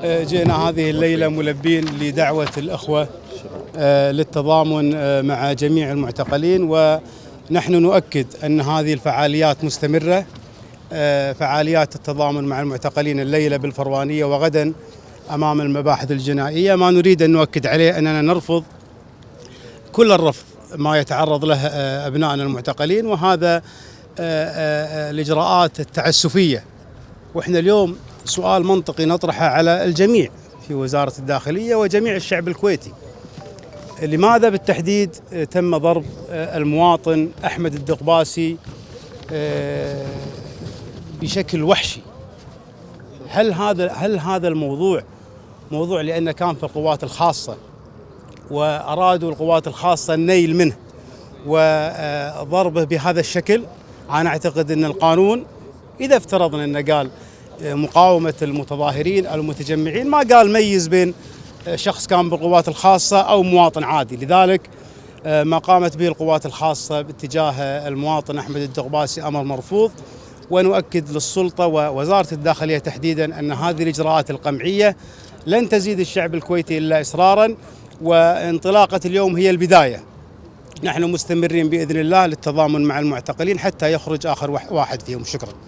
جئنا هذه الليلة ملبين لدعوة الأخوة للتضامن مع جميع المعتقلين، ونحن نؤكد أن هذه الفعاليات مستمرة، فعاليات التضامن مع المعتقلين الليلة بالفروانية وغدا أمام المباحث الجنائية. ما نريد أن نؤكد عليه أننا نرفض كل الرفض ما يتعرض له أبنائنا المعتقلين، وهذا الإجراءات التعسفية. وإحنا اليوم سؤال منطقي نطرحه على الجميع في وزارة الداخلية وجميع الشعب الكويتي: لماذا بالتحديد تم ضرب المواطن أحمد الدقباسي بشكل وحشي؟ هل هذا الموضوع موضوع لأنه كان في القوات الخاصة وأرادوا القوات الخاصة النيل منه وضربه بهذا الشكل؟ أنا أعتقد أن القانون إذا افترضنا أنه قال مقاومة المتظاهرين أو المتجمعين، ما قال ميز بين شخص كان بالقوات الخاصة أو مواطن عادي. لذلك ما قامت به القوات الخاصة باتجاه المواطن أحمد الدقباسي أمر مرفوض، ونؤكد للسلطة ووزارة الداخلية تحديدا أن هذه الإجراءات القمعية لن تزيد الشعب الكويتي إلا إصرارا، وانطلاقة اليوم هي البداية. نحن مستمرين بإذن الله للتضامن مع المعتقلين حتى يخرج آخر واحد فيهم. شكرا.